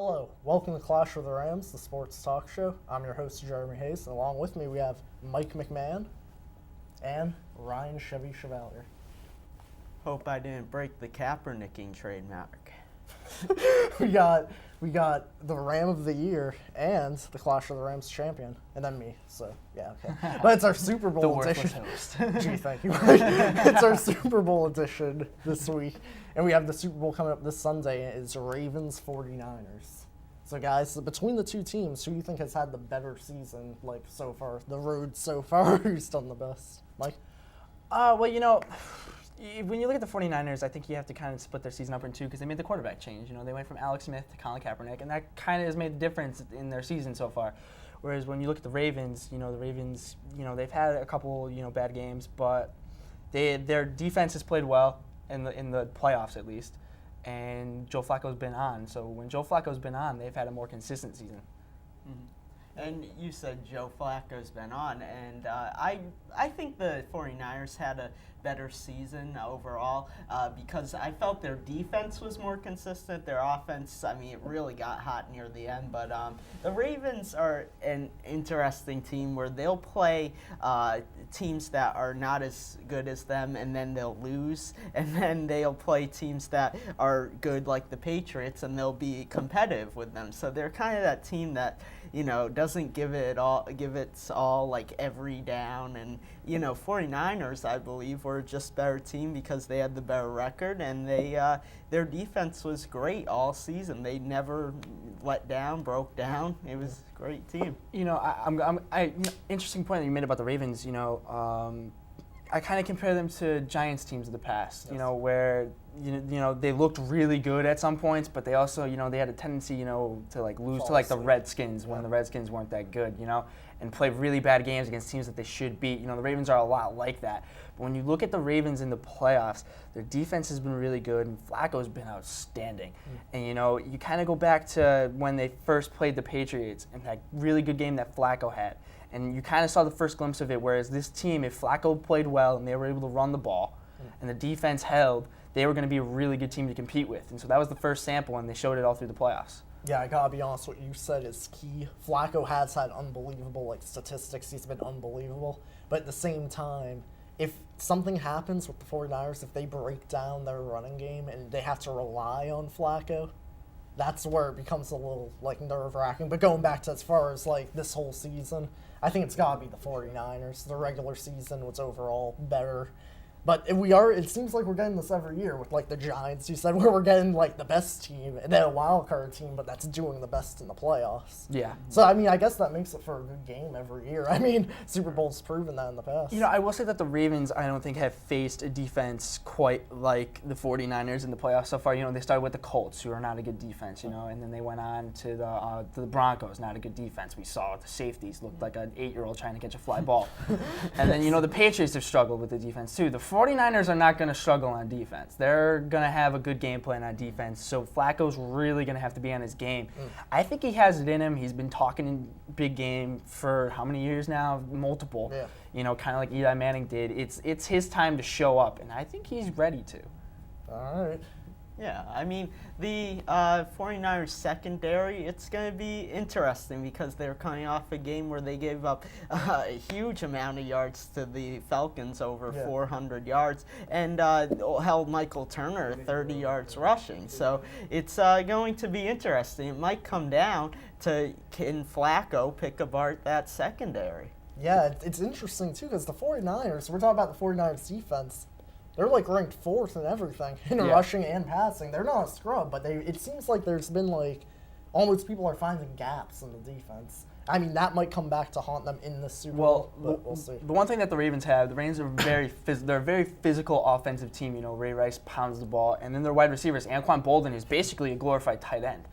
Hello, welcome to Clash of the Rams, the sports talk show. I'm your host, Jeremy Hayes, and along with me we have Mike McMahon and Ryan Chevy Chevalier. Hope I didn't break the Kaepernicking trademark. we got the Ram of the Year and the Clash of the Rams champion, and then me. So yeah, okay. But it's our Super Bowl edition. Host. Gee, thank you. It's our Super Bowl edition this week, and we have the Super Bowl coming up this Sunday. And it's Ravens 49ers. So guys, between the two teams, who do you think has had the better season like so far? The road so far, who's done the best? Mike? When you look at the 49ers, I think you have to kind of split their season up in two because they made the quarterback change. They went from Alex Smith to Colin Kaepernick, and that kind of has made a difference in their season so far. Whereas when you look at the Ravens, they've had a couple, bad games, but their defense has played well in the playoffs at least, and Joe Flacco's been on. So when Joe Flacco's been on, they've had a more consistent season. Mm-hmm. And you said Joe Flacco's been on, and I think the 49ers had a better season overall because I felt their defense was more consistent. Their offense, it really got hot near the end. But the Ravens are an interesting team where they'll play teams that are not as good as them, and then they'll lose. And then they'll play teams that are good like the Patriots, and they'll be competitive with them. So they're kind of that team that, doesn't give its all like every down. And, 49ers, I believe, were just a better team because they had the better record, and their defense was great all season. They never let down, broke down. It was a great team. Interesting point that you made about the Ravens. I kind of compare them to Giants teams of the past, yes. Where they looked really good at some points, but they also, they had a tendency, to like lose to like the Redskins when the Redskins weren't that good, and play really bad games against teams that they should beat. The Ravens are a lot like that. But when you look at the Ravens in the playoffs, their defense has been really good, and Flacco's been outstanding. And you kind of go back to when they first played the Patriots and that really good game that Flacco had. And you kind of saw the first glimpse of it, whereas this team, if Flacco played well and they were able to run the ball and the defense held, they were going to be a really good team to compete with. And so that was the first sample, and they showed it all through the playoffs. Yeah, I gotta be honest, what you said is key. Flacco has had unbelievable statistics. He's been unbelievable. But at the same time, if something happens with the 49ers, if they break down their running game and they have to rely on Flacco, that's where it becomes a little nerve-wracking. But going back to as far as this whole season, I think it's got to be the 49ers. The regular season was overall better. But it seems like we're getting this every year with the Giants, you said, where we're getting the best team and then a wild card team, but that's doing the best in the playoffs. Yeah. So, I guess that makes it for a good game every year. Super Bowl's proven that in the past. I will say that the Ravens, I don't think, have faced a defense quite like the 49ers in the playoffs so far. They started with the Colts, who are not a good defense, and then they went on to the Broncos, not a good defense. We saw the safeties looked like an 8-year-old trying to catch a fly ball. And then, the Patriots have struggled with the defense, too. The 49ers are not going to struggle on defense. They're going to have a good game plan on defense, so Flacco's really going to have to be on his game. I think he has it in him. He's been talking in big game for how many years now? Multiple. Yeah. Kind of like Eli Manning did. It's his time to show up, and I think he's ready to. All right. Yeah, the 49ers secondary, it's going to be interesting because they're coming off a game where they gave up a huge amount of yards to the Falcons, over 400 yards, and held Michael Turner 30 yards rushing. So it's going to be interesting. It might come down to, can Flacco pick apart that secondary? Yeah, it's interesting, too, because the 49ers, we're talking about the 49ers defense, they're ranked fourth in everything, in rushing and passing. They're not a scrub, but it seems like there's been almost people are finding gaps in the defense. That might come back to haunt them in the Super Bowl, but we'll see. The one thing that the Ravens have, the Ravens are they're a very physical offensive team. Ray Rice pounds the ball, and then their wide receivers, Anquan Boldin, is basically a glorified tight end.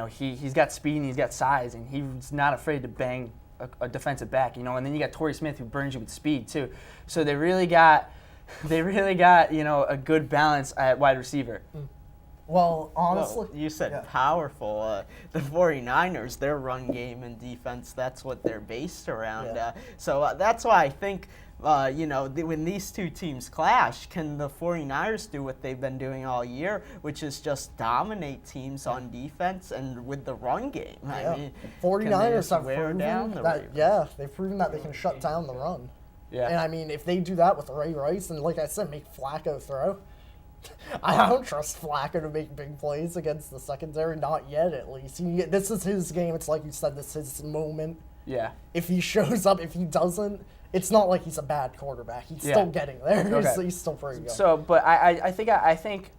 He's got speed and he's got size, and he's not afraid to bang a defensive back. And then you got Torrey Smith, who burns you with speed too. So they really got a good balance at wide receiver. Well, honestly, Well, you said yeah. powerful. The 49ers, their run game and defense, that's what they're based around. Yeah. So that's why I think, when these two teams clash, can the 49ers do what they've been doing all year, which is just dominate teams on defense and with the run game? Yeah. I mean, 49ers have wear proven down the that, Ravens? yeah, they've proven that they can shut down the run. Yeah. And I mean, if they do that with Ray Rice and, like I said, make Flacco throw, I don't trust Flacco to make big plays against the secondary, not yet at least. This is his game. It's like you said, this is his moment. Yeah. If he shows up, if he doesn't, it's not like he's a bad quarterback. He's Yeah. still getting there. Okay. He's still pretty good. So, but I think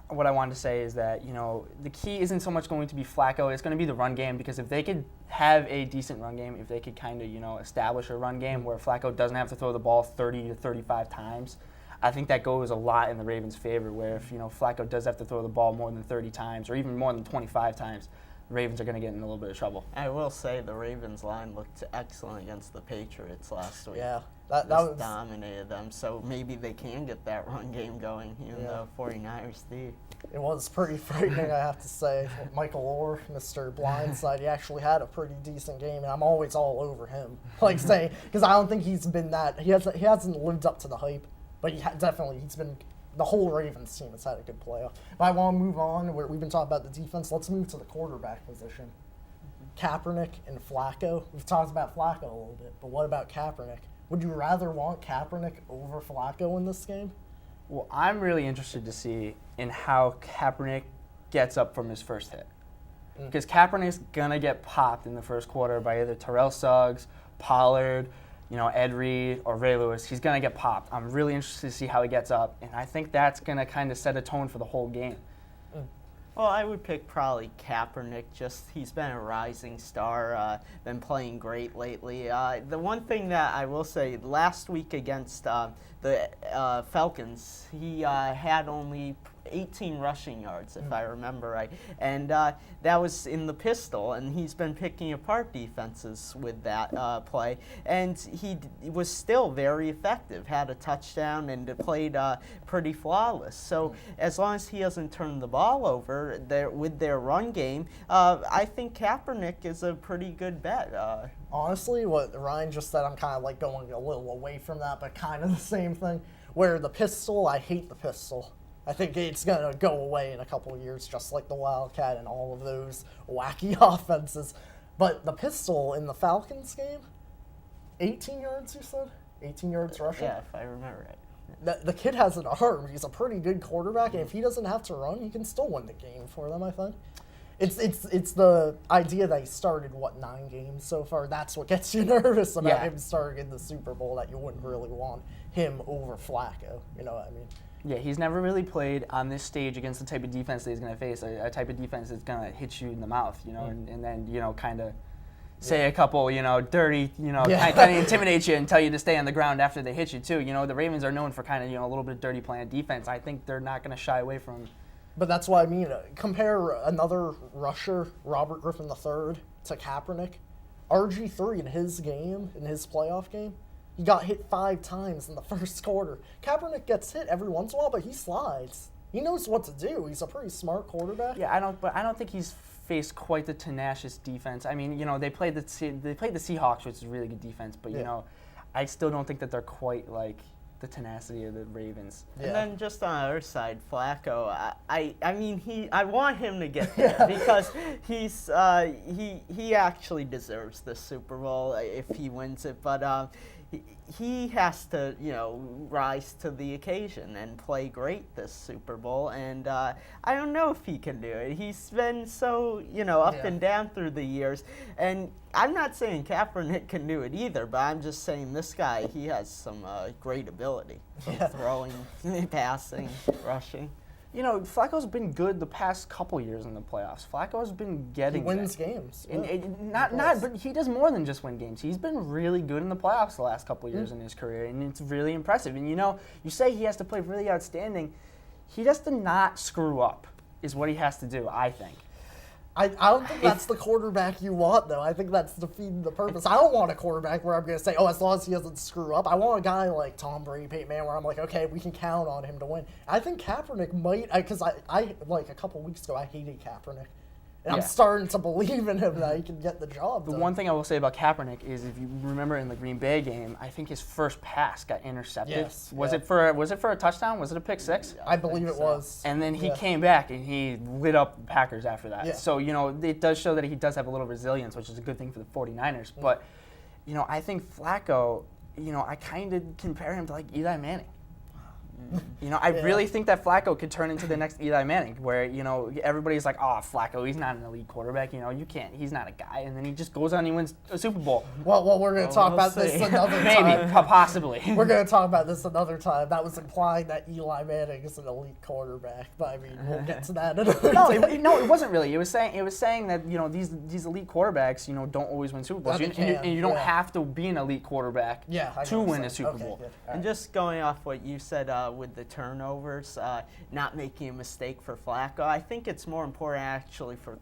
what I wanted to say is that, the key isn't so much going to be Flacco. It's going to be the run game, because if they could have a decent run game, if they could kind of, establish a run game where Flacco doesn't have to throw the ball 30 to 35 times, I think that goes a lot in the Ravens' favor, where if, Flacco does have to throw the ball more than 30 times or even more than 25 times, the Ravens are going to get in a little bit of trouble. I will say the Ravens line looked excellent against the Patriots last week. Yeah, that Just was dominated them, so maybe they can get that run game going, even though 49ers D. It was pretty frightening, I have to say. Michael Orr, Mr. Blindside, he actually had a pretty decent game, and I'm always all over him. Saying, because I don't think he's been that, he hasn't lived up to the hype, but he's been, the whole Ravens team has had a good playoff. But I want to move on, we've been talking about the defense, let's move to the quarterback position. Kaepernick and Flacco, we've talked about Flacco a little bit, but what about Kaepernick? Would you rather want Kaepernick over Flacco in this game? Well, I'm really interested to see in how Kaepernick gets up from his first hit. Because Kaepernick's going to get popped in the first quarter by either Terrell Suggs, Pollard, Ed Reed, or Ray Lewis. He's going to get popped. I'm really interested to see how he gets up, and I think that's going to kind of set a tone for the whole game. Well, I would pick probably Kaepernick. He's been a rising star, been playing great lately. The one thing that I will say, last week against the Falcons, he had only 18 rushing yards, if I remember right. And that was in the pistol, and he's been picking apart defenses with that play. And he was still very effective, had a touchdown, and played pretty flawless. So as long as he doesn't turn the ball over with their run game, I think Kaepernick is a pretty good bet. Honestly, what Ryan just said, I'm kind of like going a little away from that, but kind of the same thing. Where the pistol, I hate the pistol. I think it's going to go away in a couple of years, just like the Wildcat and all of those wacky offenses. But the pistol in the Falcons game, 18 yards, you said? 18 yards rushing? Yeah, if I remember right. The kid has an arm. He's a pretty good quarterback, and if he doesn't have to run, he can still win the game for them, I think. It's the idea that he started, 9 games so far? That's what gets you nervous about him starting in the Super Bowl, that you wouldn't really want him over Flacco. You know what I mean? Yeah, he's never really played on this stage against the type of defense that he's going to face, a type of defense that's going to hit you in the mouth, and then, kind of say a couple, dirty, kind of intimidate you and tell you to stay on the ground after they hit you, too. The Ravens are known for kind of, a little bit dirty playing defense. I think they're not going to shy away from. But that's what I mean. Compare another rusher, Robert Griffin III, to Kaepernick. RG3 in his playoff game, he got hit 5 times in the first quarter. Kaepernick gets hit every once in a while, but he slides. He knows what to do. He's a pretty smart quarterback. Yeah, I don't think he's faced quite the tenacious defense. I mean, they played the Seahawks, which is a really good defense, but I still don't think that they're quite like the tenacity of the Ravens. Yeah. And then just on our side, Flacco, I want him to get there because he actually deserves the Super Bowl if he wins it, but he has to, rise to the occasion and play great this Super Bowl, and I don't know if he can do it. He's been so, up and down through the years, and I'm not saying Kaepernick can do it either, but I'm just saying this guy, he has some great ability from throwing, passing, rushing. Flacco's been good the past couple years in the playoffs. Flacco's been getting. He wins games. But he does more than just win games. He's been really good in the playoffs the last couple years in his career, and it's really impressive. And you say he has to play really outstanding. He has to not screw up, is what he has to do, I think. I don't think that's the quarterback you want, though. I think that's defeating the purpose. I don't want a quarterback where I'm going to say, oh, as long as he doesn't screw up. I want a guy like Tom Brady, Peyton Manning, where I'm like, okay, we can count on him to win. I think Kaepernick might, because I like a couple weeks ago, I hated Kaepernick. And I'm starting to believe in him that he can get the job done. The one thing I will say about Kaepernick is, if you remember in the Green Bay game, I think his first pass got intercepted. Yes. Was it for a touchdown? Was it a pick six? I believe it was. And then he came back and he lit up the Packers after that. Yeah. So, it does show that he does have a little resilience, which is a good thing for the 49ers. But, I think Flacco, I kind of compare him to like Eli Manning. I really think that Flacco could turn into the next Eli Manning, where, everybody's like, oh, Flacco, he's not an elite quarterback. You can't. He's not a guy. And then he just goes on and he wins a Super Bowl. Well, we're going to talk about this another time. Maybe, possibly. We're going to talk about this another time. That was implying that Eli Manning is an elite quarterback, but I mean, we'll get to that another time. No, it wasn't really. It was saying that these elite quarterbacks, don't always win Super Bowls. And you don't have to be an elite quarterback to win a Super Bowl. Good. And just going off what you said with the turnovers, not making a mistake for Flacco, I think it's more important actually for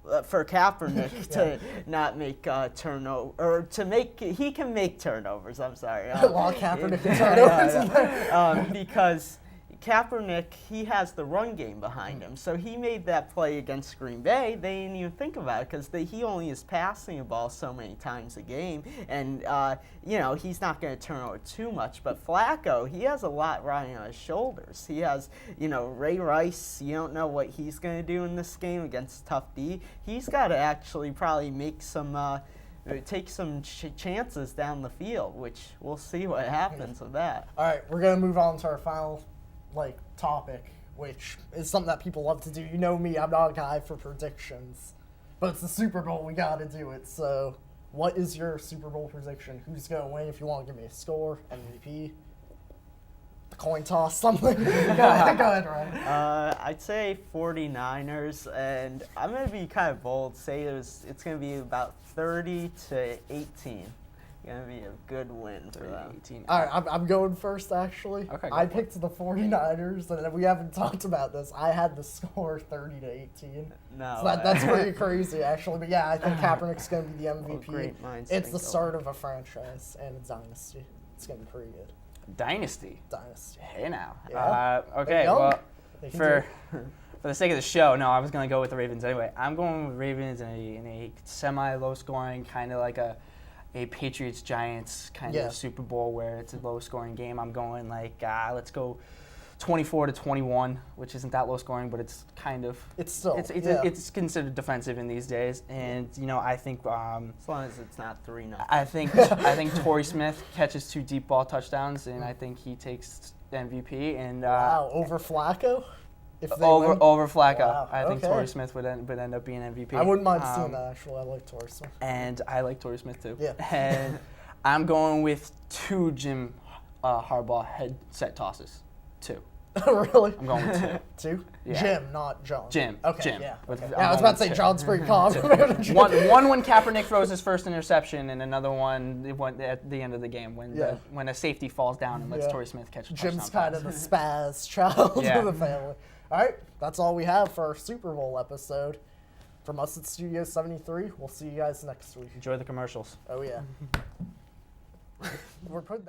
Kaepernick to not make turnover, or to make, he can make turnovers. I'm sorry. While Kaepernick can turnovers. Because Kaepernick, he has the run game behind him. So he made that play against Green Bay. They didn't even think about it because he only is passing the ball so many times a game. And, he's not going to turn over too much. But Flacco, he has a lot riding on his shoulders. He has, Ray Rice. You don't know what he's going to do in this game against tough D. He's got to actually probably make some take some chances down the field, which we'll see what happens with that. All right, we're going to move on to our final topic, which is something that people love to do. You know me, I'm not a guy for predictions, but it's the Super Bowl, we got to do it. So what is your Super Bowl prediction? Who's going to win? If you want to give me a score, MVP, the coin toss, something. Go ahead, Ryan. I'd say 49ers, and I'm going to be kind of bold, say it's going to be about 30-18. Going to be a good win for them. All right, I'm going first, actually. Okay, I picked the 49ers, and we haven't talked about this. I had the score 30-18. No, so that's pretty crazy, actually. But yeah, I think Kaepernick's going to be the MVP. Great minds It's the think start of a franchise and a dynasty. It's going to be pretty good. Dynasty. Hey now. Yeah. Okay, well, for the sake of the show, no, I was going to go with the Ravens anyway. I'm going with Ravens in a semi-low scoring, kind of like a Patriots-Giants kind of Super Bowl where it's a low-scoring game. I'm going let's go 24-21, which isn't that low-scoring, but it's kind of. It's still. It's considered defensive in these days, and I think. As long as it's not 3-0. I think Torrey Smith catches 2 deep ball touchdowns, and I think he takes the MVP. And wow, over Flacco. Over Flacco. Wow. I think Torrey Smith would end up being MVP. I wouldn't mind seeing that, actually. I like Torrey Smith. And I like Torrey Smith, too. Yeah. And I'm going with 2 Jim Harbaugh headset tosses. 2. Really? I'm going with 2. 2? Yeah. Jim, not John. Jim. Okay, Jim. yeah. Okay. I was about to say John's pretty calm. one when Kaepernick throws his first interception, and another one at the end of the game when a safety falls down and lets Torrey Smith catch a touchdown. Jim's kind of the spaz child of the family. All right, that's all we have for our Super Bowl episode. From us at Studio 73, we'll see you guys next week. Enjoy the commercials. Oh, yeah. We're putting that.